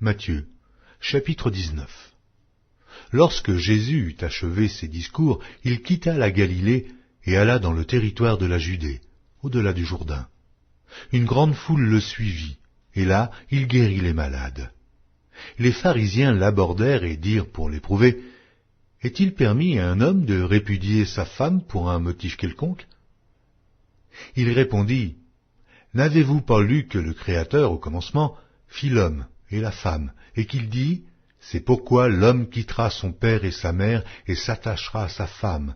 Matthieu, chapitre 19. Lorsque Jésus eut achevé ses discours, il quitta la Galilée et alla dans le territoire de la Judée, au-delà du Jourdain. Une grande foule le suivit, et là, il guérit les malades. Les pharisiens l'abordèrent et dirent pour l'éprouver, « Est-il permis à un homme de répudier sa femme pour un motif quelconque ?» Il répondit, « N'avez-vous pas lu que le Créateur, au commencement, fit l'homme et la femme, et qu'il dit, « C'est pourquoi l'homme quittera son père et sa mère et s'attachera à sa femme,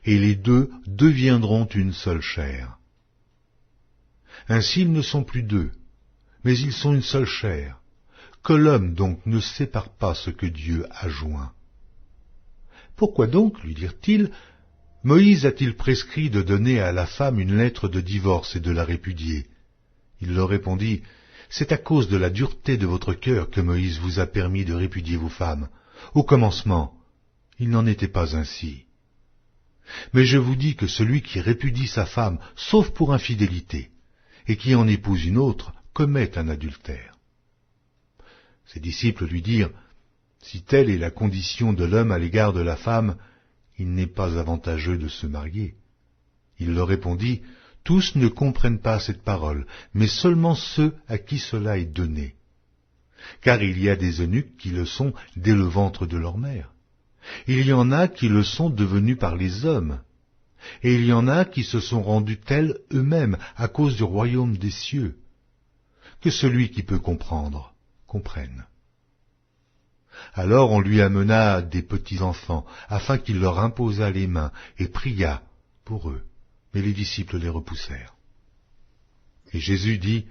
et les deux deviendront une seule chair. Ainsi ils ne sont plus deux, mais ils sont une seule chair. Que l'homme donc ne sépare pas ce que Dieu a joint. » Pourquoi donc, lui dirent-ils, Moïse a-t-il prescrit de donner à la femme une lettre de divorce et de la répudier? Il leur répondit, c'est à cause de la dureté de votre cœur que Moïse vous a permis de répudier vos femmes. Au commencement, il n'en était pas ainsi. Mais je vous dis que celui qui répudie sa femme, sauf pour infidélité, et qui en épouse une autre, commet un adultère. Ses disciples lui dirent, si telle est la condition de l'homme à l'égard de la femme, il n'est pas avantageux de se marier. Il leur répondit, tous ne comprennent pas cette parole, mais seulement ceux à qui cela est donné. Car il y a des eunuques qui le sont dès le ventre de leur mère. Il y en a qui le sont devenus par les hommes. Et il y en a qui se sont rendus tels eux-mêmes à cause du royaume des cieux. Que celui qui peut comprendre, comprenne. Alors on lui amena des petits-enfants, afin qu'il leur imposât les mains, et pria pour eux. Mais les disciples les repoussèrent. Et Jésus dit,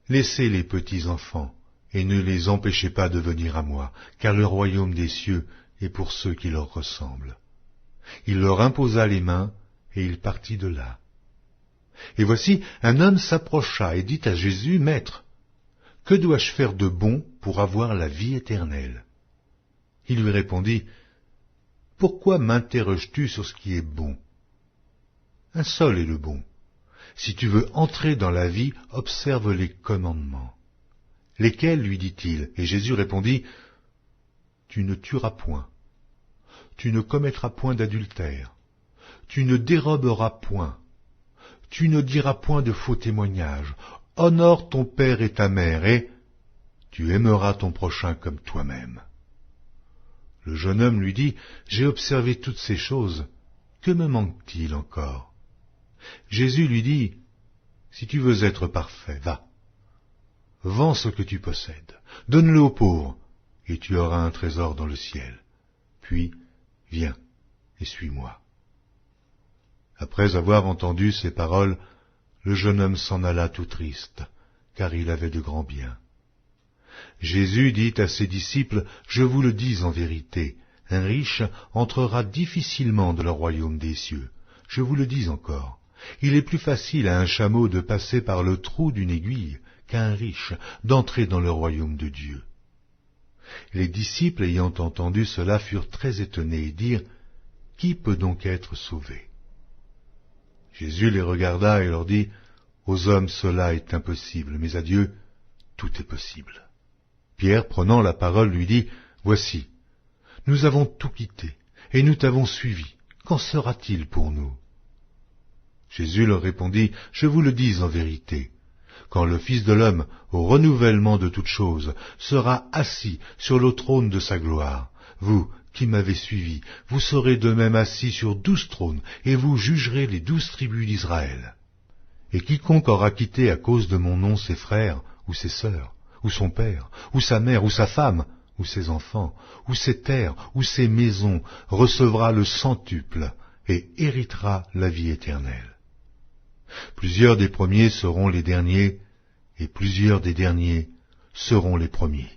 laissez les petits-enfants, et ne les empêchez pas de venir à moi, car le royaume des cieux est pour ceux qui leur ressemblent. Il leur imposa les mains, et il partit de là. Et voici, un homme s'approcha et dit à Jésus, Maître, que dois-je faire de bon pour avoir la vie éternelle? Il lui répondit, pourquoi m'interroges-tu sur ce qui est bon? Un seul est le bon. Si tu veux entrer dans la vie, observe les commandements. Lesquels, lui dit-il? Et Jésus répondit, tu ne tueras point, tu ne commettras point d'adultère, tu ne déroberas point, tu ne diras point de faux témoignages, honore ton père et ta mère, et tu aimeras ton prochain comme toi-même. Le jeune homme lui dit, j'ai observé toutes ces choses, que me manque-t-il encore? Jésus lui dit, si tu veux être parfait, va, vends ce que tu possèdes, donne-le aux pauvres, et tu auras un trésor dans le ciel. Puis, viens et suis-moi. Après avoir entendu ces paroles, le jeune homme s'en alla tout triste, car il avait de grands biens. Jésus dit à ses disciples, je vous le dis en vérité, un riche entrera difficilement dans le royaume des cieux. Je vous le dis encore, il est plus facile à un chameau de passer par le trou d'une aiguille qu'à un riche d'entrer dans le royaume de Dieu. Les disciples ayant entendu cela furent très étonnés et dirent, qui peut donc être sauvé? Jésus les regarda et leur dit, aux hommes cela est impossible, mais à Dieu tout est possible. Pierre, prenant la parole, lui dit, voici, nous avons tout quitté, et nous t'avons suivi. Qu'en sera-t-il pour nous? Jésus leur répondit, je vous le dis en vérité, quand le Fils de l'homme, au renouvellement de toutes choses, sera assis sur le trône de sa gloire, vous, qui m'avez suivi, vous serez de même assis sur 12 trônes, et vous jugerez les 12 tribus d'Israël. Et quiconque aura quitté à cause de mon nom ses frères ou ses sœurs, ou son père, ou sa mère, ou sa femme, ou ses enfants, ou ses terres, ou ses maisons, recevra le centuple et héritera la vie éternelle. Plusieurs des premiers seront les derniers, et plusieurs des derniers seront les premiers.